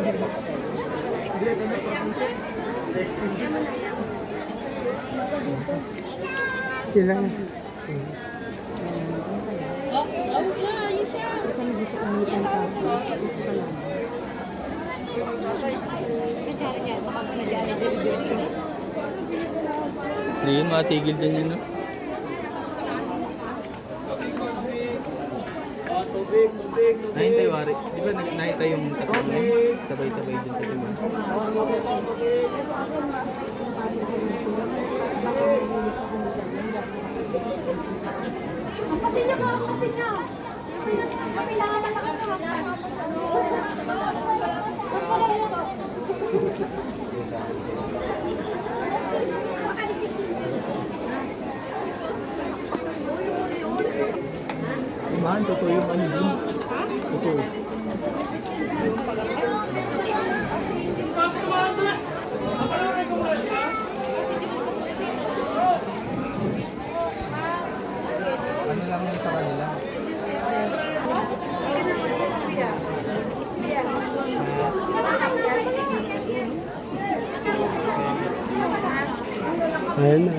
Sila nga. Hindi yun, matigil din yun, no? Nahintay, Wari. Di ba nahintay yung tatlo na yun? Sabay-sabay din sa diba? Kasi niya ba? Kasi niya. Kapilangan na lang ako. Man, totoo yung ano din. Totoo. Ano lang yung sa kanila? Ayan na.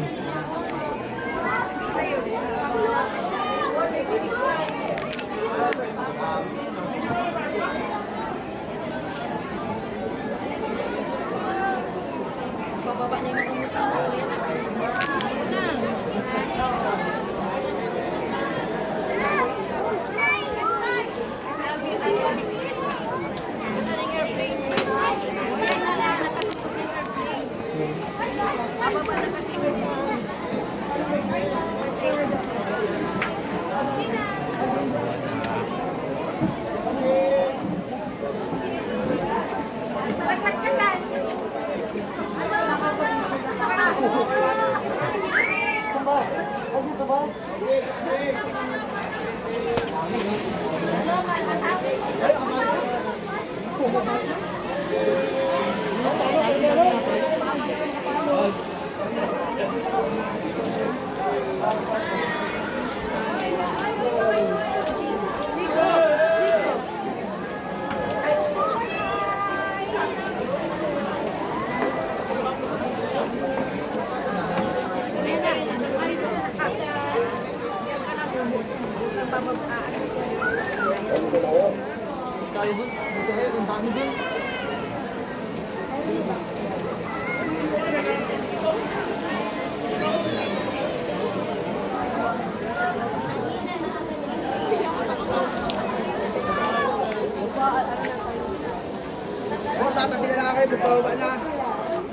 Boss, tatabi na lang kayo, bubaba na.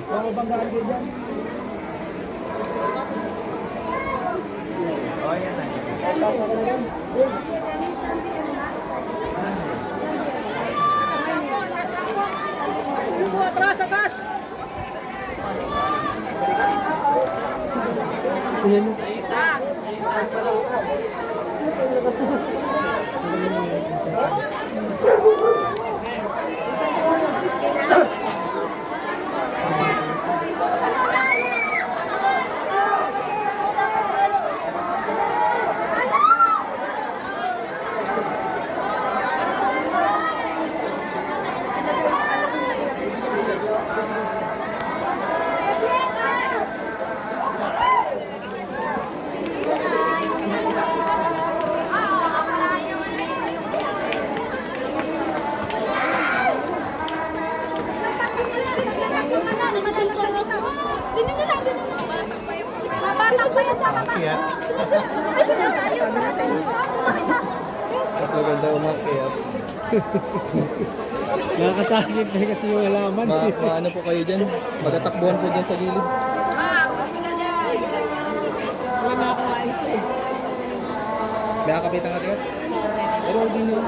Bumabang gaan kayo dyan. Oh, yan na. Atras, atras! Ayan na. Matagal daw umakyat. Nakakatakip na kasi yung halaman. Maano po kayo dyan? Magtatakbuhan po dyan sa gilid. Wala na akong ayos eh. May kakapitan ka tigat? Pero hindi nyo.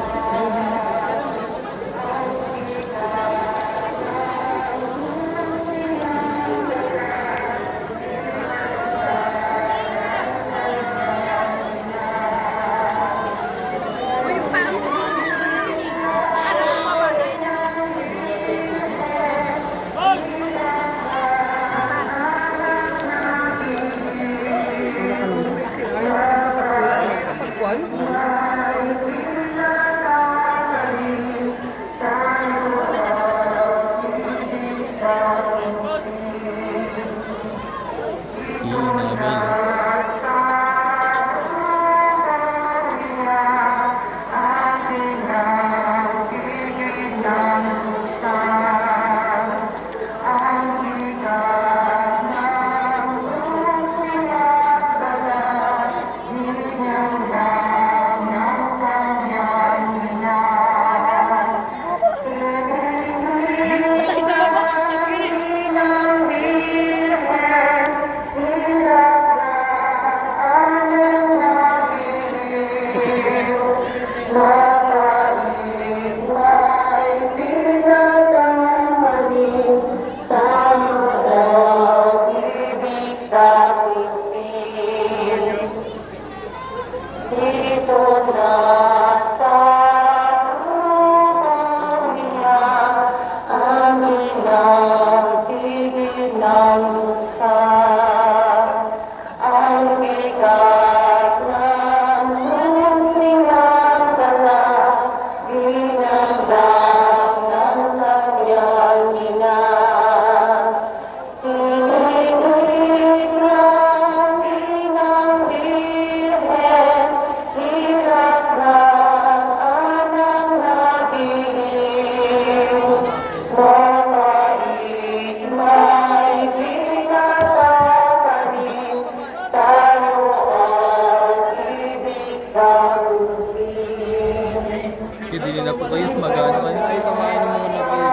Hindi na po kayo at magano kayo. Ay, kamain ng mga napila.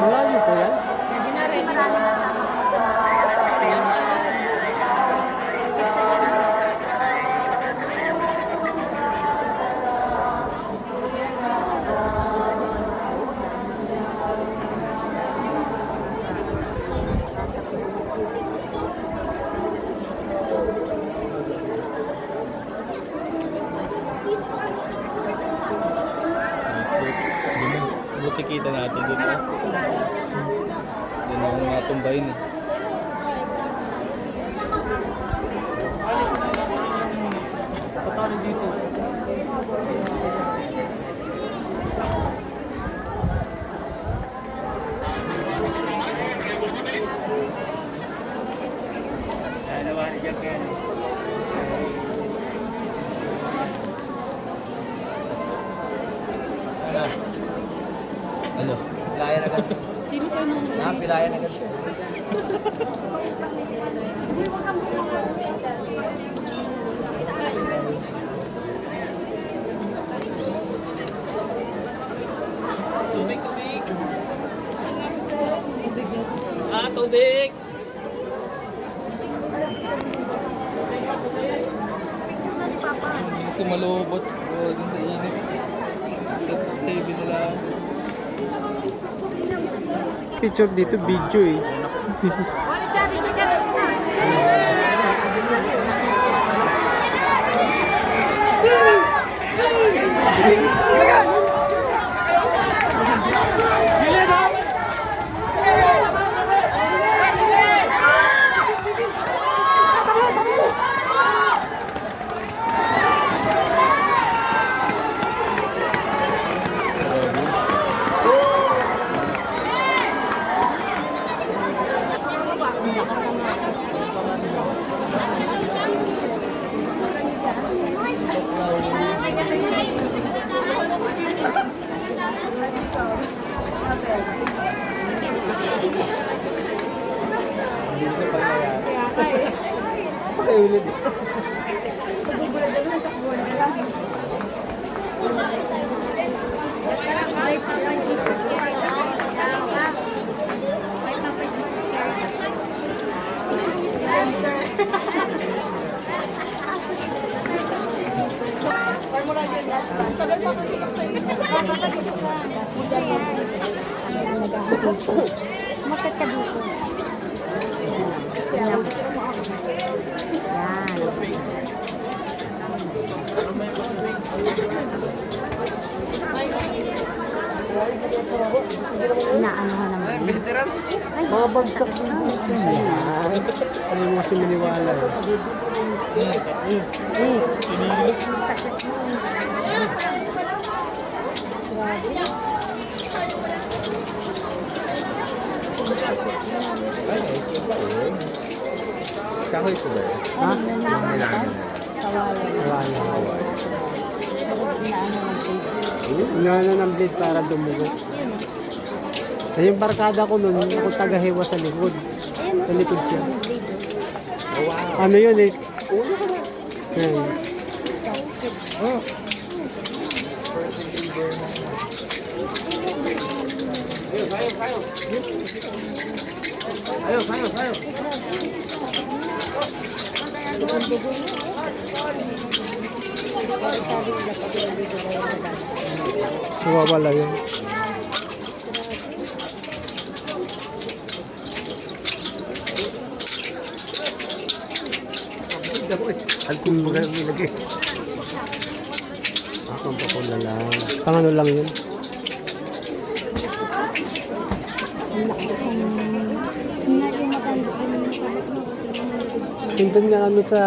Malayo pa yan? Kasi marami na Buti kita natin dito. Yan ang natumbayin eh. Patalo dito. Ano? Pilayan agad. Pilayan agad. Tubig! Tubig! Hindi ko malubot. Oo, din sa init. Tapos heavy nila. Picture dito, video eh. Walis dyan, dito dyan. Pakiulit eh. Umakit ka dito. Yan. Inaano ka naman. Mga bagsak din dito. Ano mo kasi miniwala eh. Kahoy ko ba? Ha? Kailangan. Wala. Inaano ng blade para dumugo. Sa yung barkada ko nun, ako tagahiwa sa likod. Sa likod siya. Ano yun eh? Ayan. Nawawala yun. Alcohol mo ka nilagay. Akong pakula lang. Pangano lang yun. Doon nga ano sa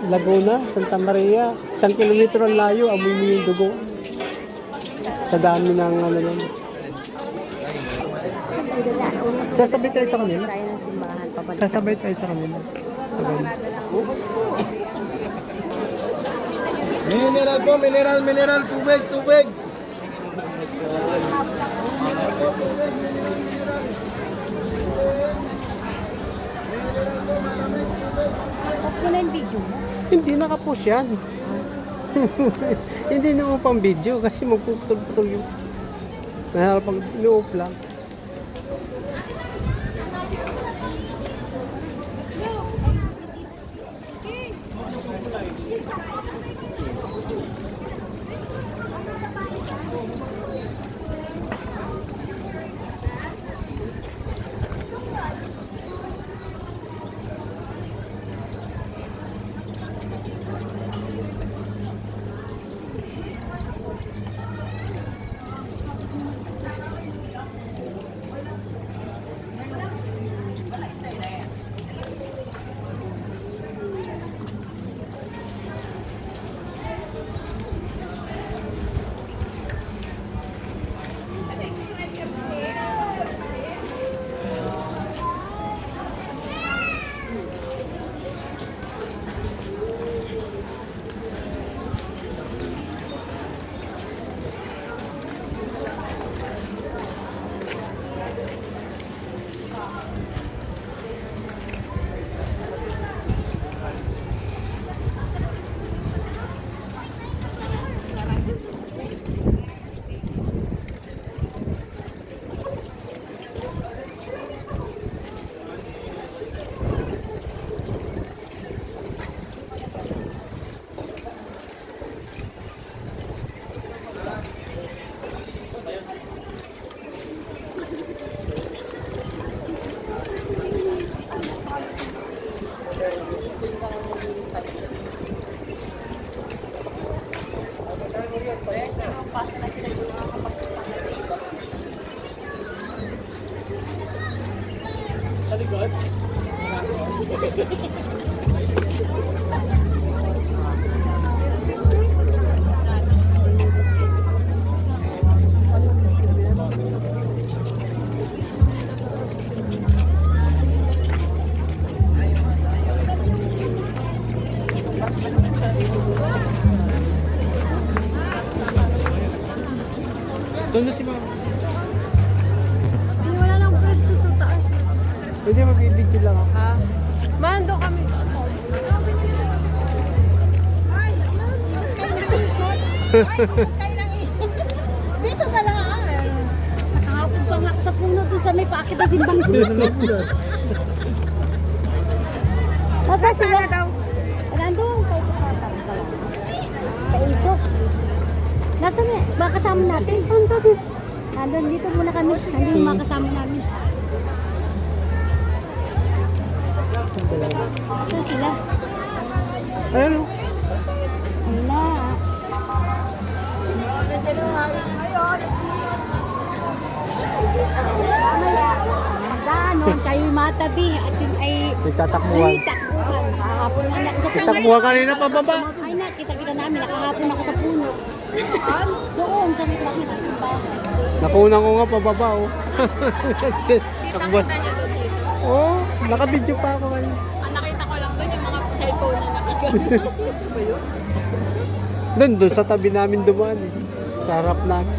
Laguna, Santa Maria, 1 kilometro ang layo, amoy mo yung dugo. Sa dami ng ano lang. Sasabay tayo sa kanila. Tayo ng simbahan, pabalik. Sasabay tayo sa kanila. Pagano. Mineral po, mineral. Tubig. Tapos ko na yung video mo. Hindi nakapost yan. Hindi na pang video kasi magpuputol-putol yung pag inuup lang. Doon na si Mama. Hindi, wala nang pwesto sa taas. Hindi, mag-video lang ako. Ha? Mando kami. Dito ka lang. Nakahapon pa nga ako sa puno dun sa may paakit na simbang ko. Nasa sila? Nandun. Sa Ilso. Nasa na? Baka kasama natin. Nandun, dito muna kami. Nandun yung mga kasama namin. Saan sila? Ayun o. Ayun na. Mamaya, daanon, kayo'y matabi. At yun ay Nagtatakbuhan. takbuhan. Kahapon na ako sa puno. Takbuhan kanina pababa. Ay na, kita-kita namin. Nakahapon ako sa puno. Doon, sa may bakit sa bahay. Nakunan ko nga pababa o. Takbuhan. niyo doon dito? Oo, nakabidyo pa ako ngayon. Ang nakita ko lang doon yung mga cellphone na nakagano. Doon sa tabi namin dumaan eh. Sa harap namin.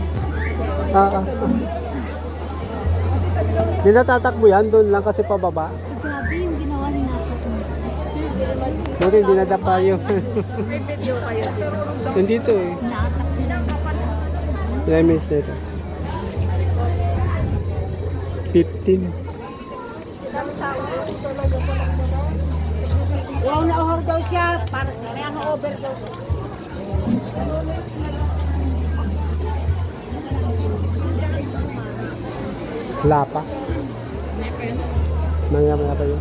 Di natatakbo yan, doon lang kasi pababa. Grabe yung ginawa ni Nasa. Buti hindi nadapa yung... May video kayo dito. Nandito eh. Naatak sila. 3 minutes na ito. 15. Wow, nauhaw daw siya. Parang kaya over daw. Wala pa. Maya pa yun.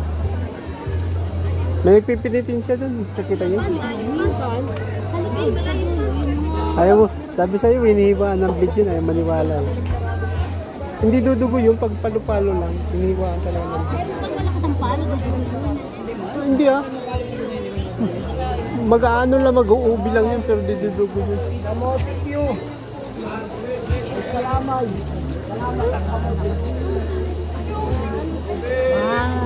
May nagpipilitin siya doon. Nakita niyo? Sa likod, sa dulo, yun mo. Ayaw mo. Sabi sa'yo, hinihiba ng video na. Ayaw maniwala. Hindi dudugo yung pag palo-palo lang. Hiniwaan talaga ng Pag malakas ang palo, dugo yun. Hindi ah. Mag-aano lang, mag-uubi lang yun, pero di dudugo yun. Kamote Q. Kalamay. Wow.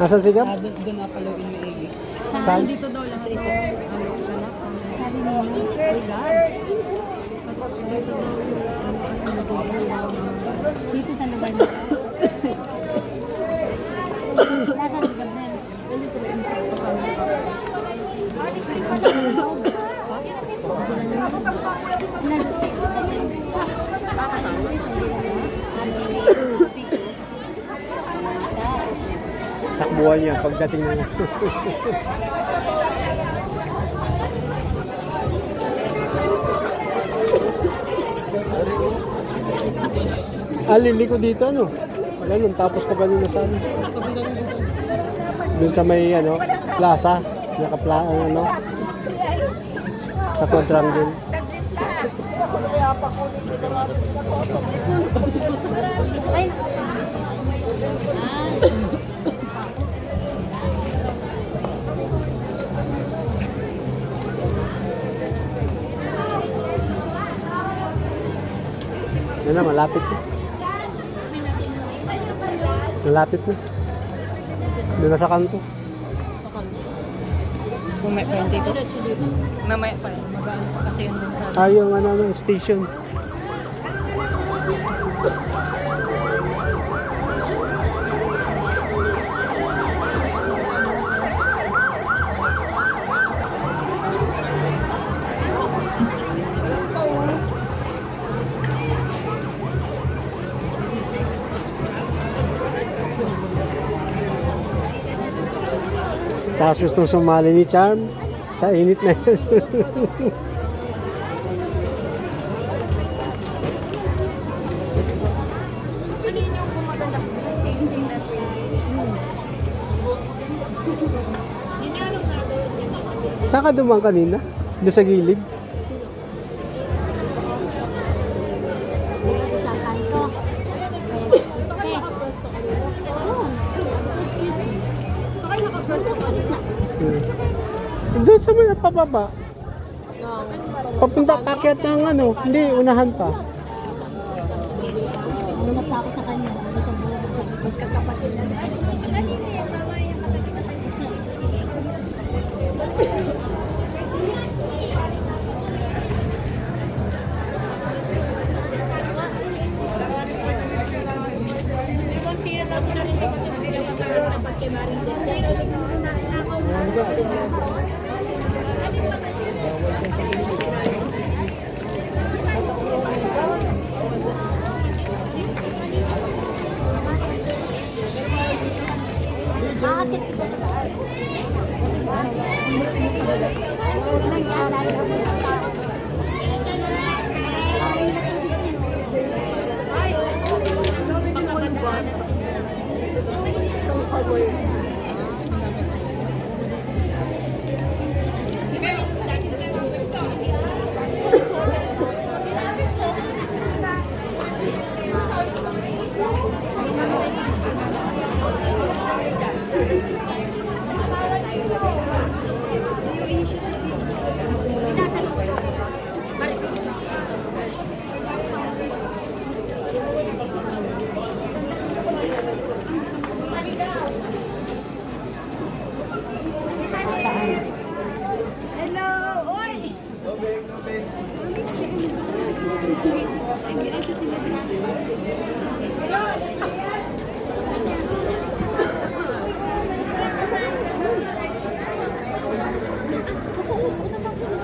Nasaan si Gab? Doon na pala yung iniigi. Saan? Dito daw lang sa isa. Sabi niya, oh God. Tapos dito daw yung dito sa lugar na. Nasaan si Gabriel? Takbuhan niya pagdating na. Alili ko dito ano? Ganun, tapos ka ba nila sa ano? Doon sa may ano, plaza, ano, sa quadrangle. Ay! Yan na, malapit na. Malapit na. Doon na sa kanto. Mamaya pa yun dito. Mamaya pa yun. Magaan pa kasi yun dun sa... Yung ano, station. Tapos gustong sumali ni Charm sa init na yun. Ano yun yung gumaganda? Same Saan ka dumaan kanina? Doon sa gilid? Dito sa kanto. Excuse me. So kayo nakapwesto sa gitna? Doon sa may pababa. Papunta pakyat ng ano, hindi, unahan pa. Lumat pa ako sa kanya. Ano sa buhay sa magkakapatid na. Aakit kita sa taas. Nag-aalala ako ng tao.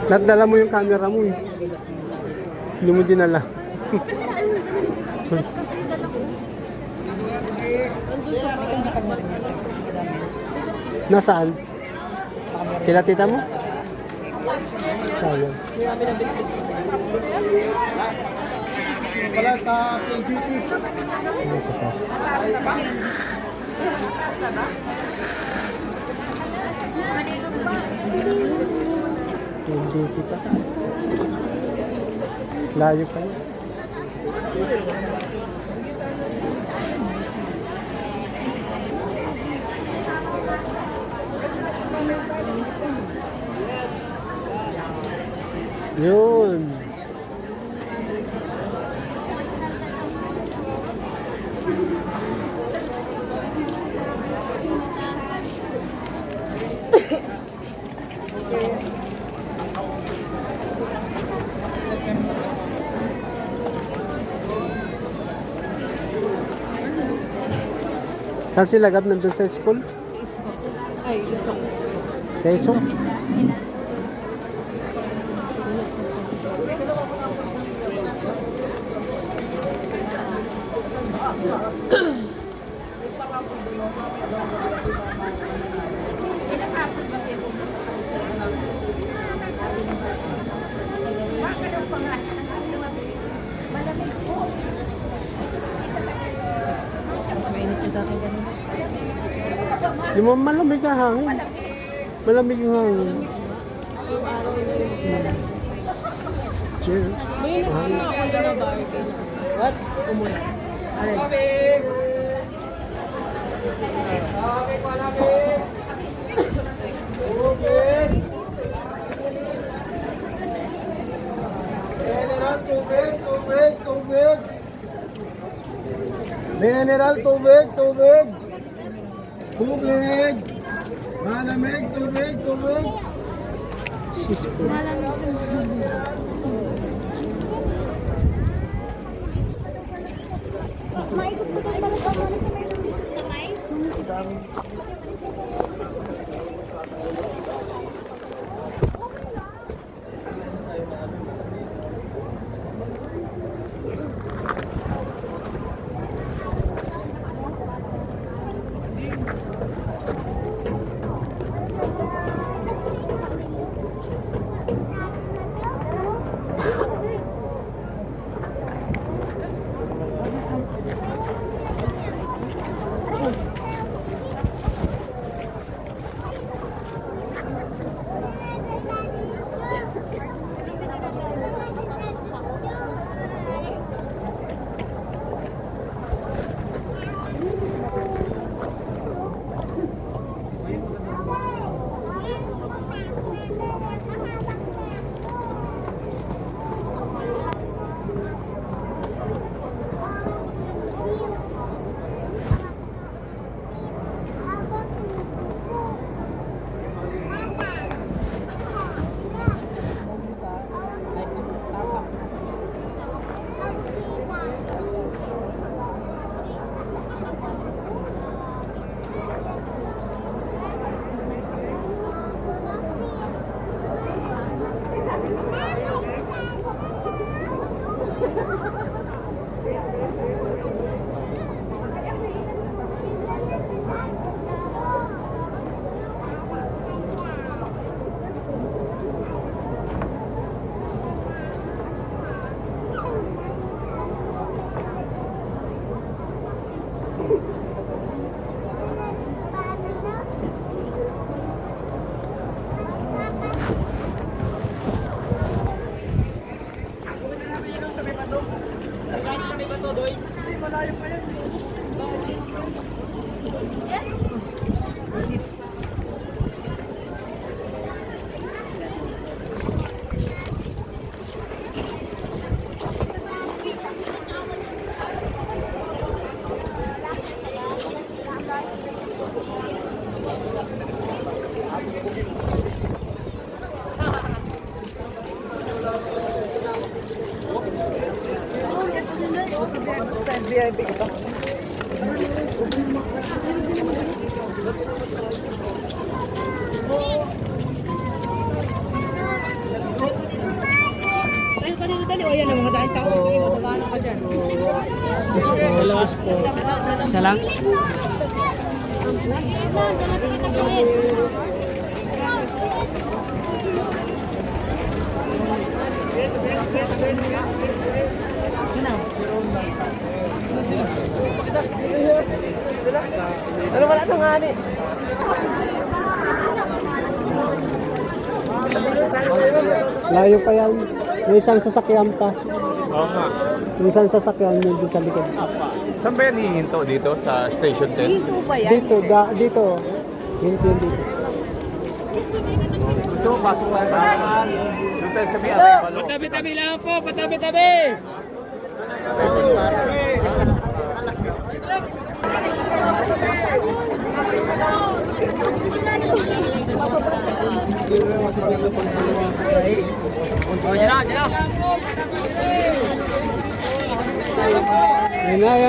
Nadala mo yung camera mo eh. Hindi mo dinala. Nasaan? Kila tita mo? Sayang. Wala sa play duty. Ano sa taas? Hindi kita. Layo pa yun. Yun. Saan sila Gab? Nandun sa school? Ay, isang. Sa iso? Mas mainit yung sa akin ganun. Di mo malamig ang hangin. Malamig yung hangin. Yeah. What? Umulan. General, tubig, tubig, tubig. General, tubig, tubig. Tubig. Malamig, tubig, tubig. Sis po. Maikot mo tayo pala sa mga sa may kamay. yan ang mga daing tao. Matagano ka dyan. Excuse po. Isa lang? Ano wala nang ani? Layo pa yan. May isang sasakyan pa. Oo nga. May isang sasakyan nandun sa likod. Saan ba yan hihinto dito? Sa Station 10? Dito ba yan? Dito. Hinto yun dito. Gusto mo pasok tayo ba? Doon tayo sa may arrival. Patabi-tabi lang po, patabi-tabi! Yan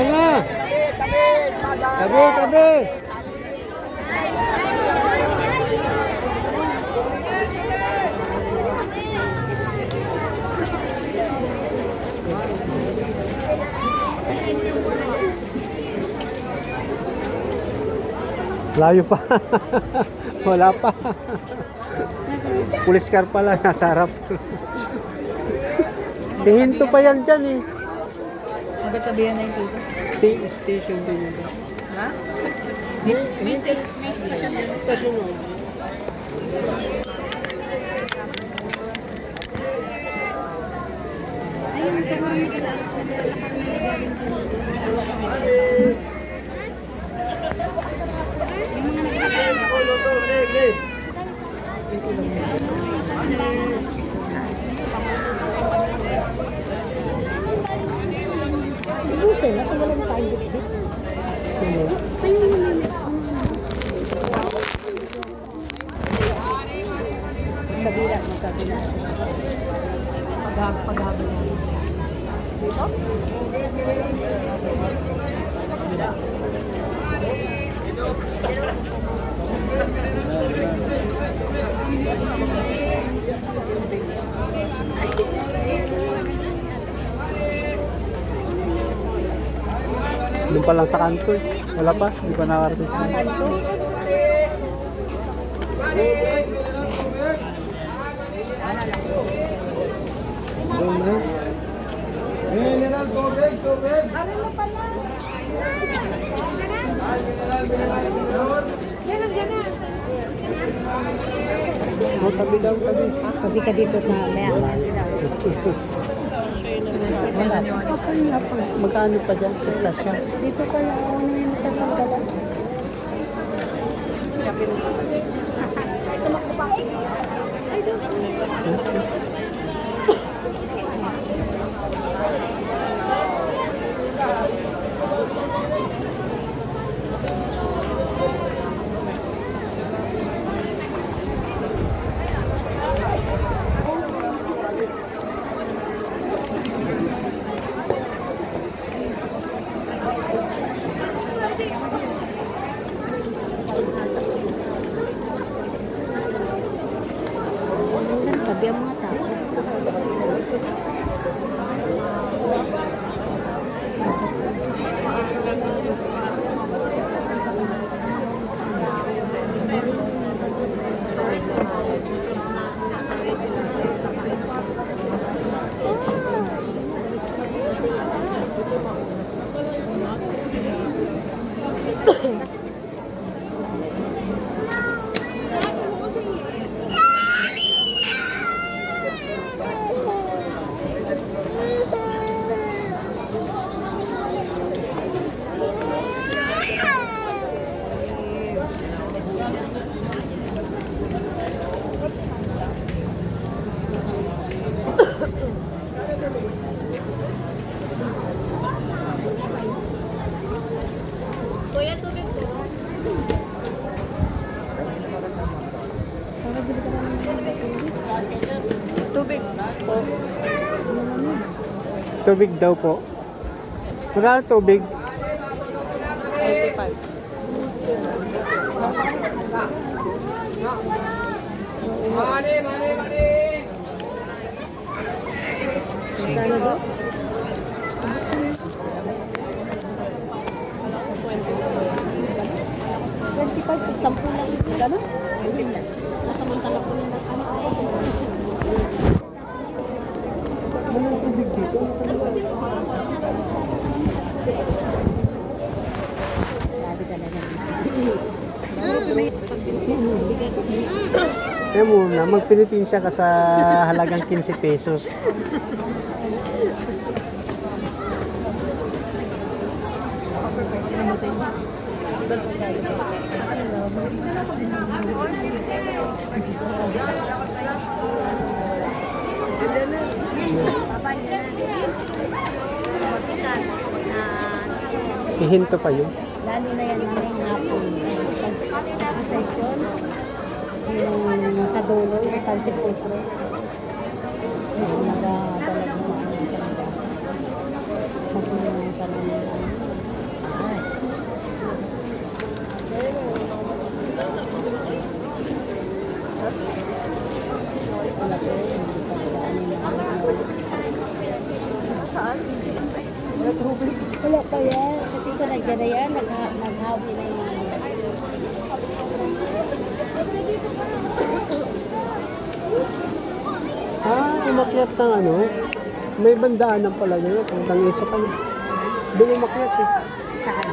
na. Tabi. Layo pa. Wala pa. Pulis car pala, nasa harap. Hihinto pa yan dyan eh. Magkatabihan na yung dito. Station din yun. Ha? May station. Station mo. Busin, ako walang tayo bitbit. Kabila, magkabila. Paghabol na. Dito? Doon pa lang sa kanto eh. Wala pa, hindi pa nakarating sa kanto. Doon na. Mineral, tubig! Oh, tabi daw, tabi. Tabi ka dito na maya. Magkano pa dyan sa stasyon? Dito ka lang, ano yung masasagdala. Tumakbo pa. Ay, doon. Tabi ang mga tao. Tubig. Tubig daw po. Magkano tubig? 85. Mani! Magkano daw? Sampu lang. Gano'n? Nasamantala ko yung ano ay. Walang tubig dito. Grabe talaga. Kaya muna, magpinitin siya ka sa halagang 15 pesos. Ihinto pa yun. Lalo na yan namin hapon. Pag session, yung sa dulo, yung San Sepulcro. Yung nagadalag mo talaga. Magulong ka namin. Wala pa yan. Kasi ito nandiyan na yan. Naghawi na yung mga yan. Umakyat ng ano, may bandaanan pala niya, puntang iso ka na. Doon umakyat eh. Saan?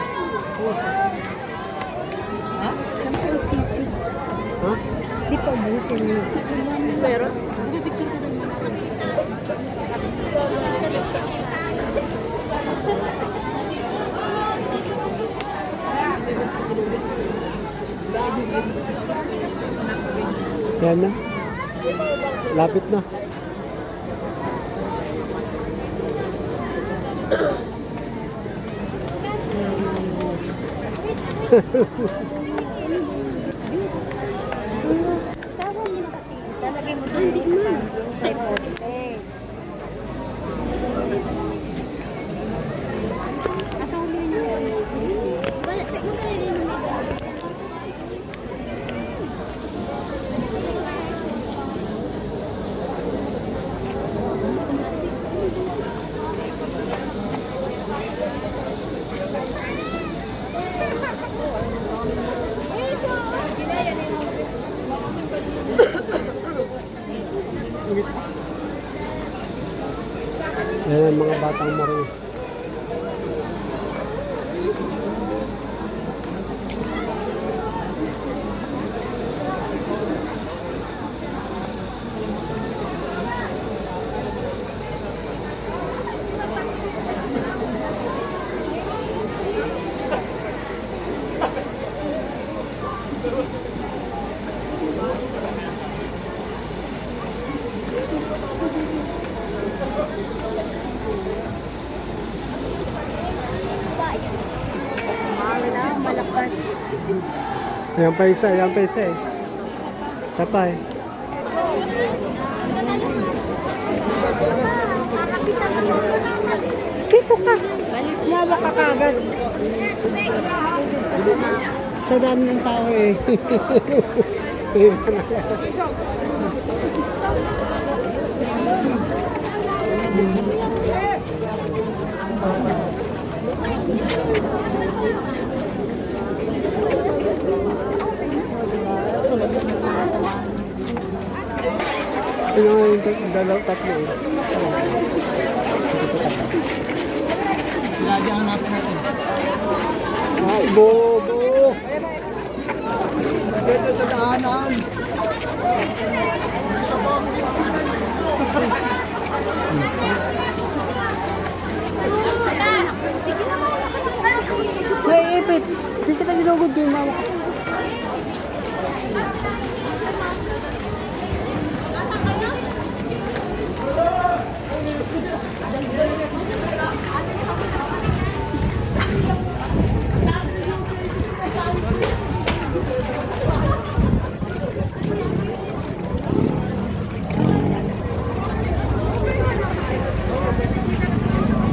Saan ka isisi? Ha? Di pa ubusin mo. Pero? Picture ka doon muna. Yan na. Lapit na. Isa lagay mo doon sa kanto, sa poste. Asa huli niyo? Wala, magkalagay mo dito. Yan ang mga batang maro. Malakas. Yan pa isa eh. Isa pa eh. Dito ka. Yawa ka kagad. Sa dami ng tao eh. Ito yung dalaw, tatlo eh. Lagi ang hanapin natin. Ay, bobo! Dito sa daanan. Naiipit! Hindi kita ginugod yung mama ko.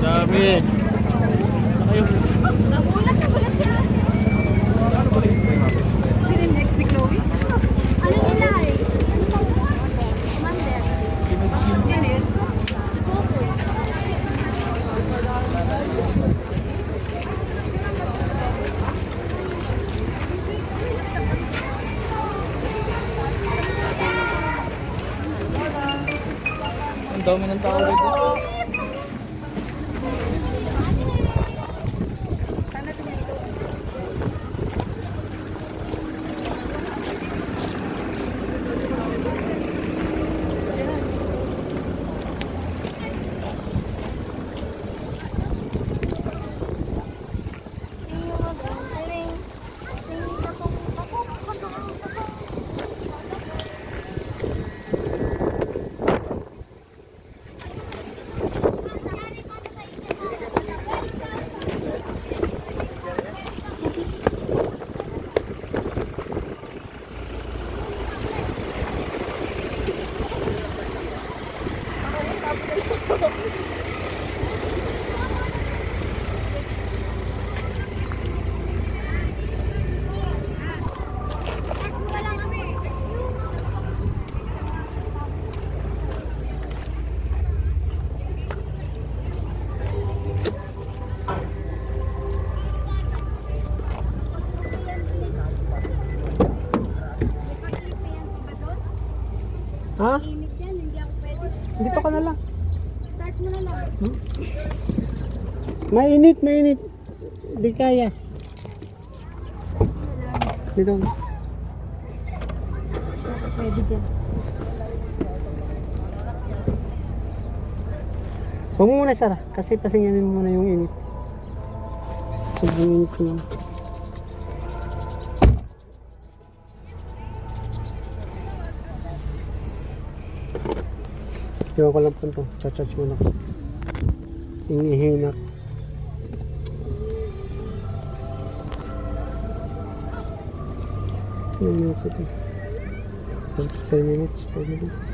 Sabi. Nabulat siya. Sino yung next ni Chloe? Ano nila eh? Commander. Sino yun? Si Coco. dami ng tao dito. Ha? Init yan, hindi ako pwede. Dito ka na lang. Start mo na lang. Mainit, mainit. Di kaya. Dito. Pwede dyan. Huwag mo muna, Sarah. Kasi pasinganin mo muna yung init. Sobrang init ko naman. Iwan ko lang po ito. Cha-charge muna ko. Hinihinap. Ilang minutes ito? 10 minutes. Pwede rin.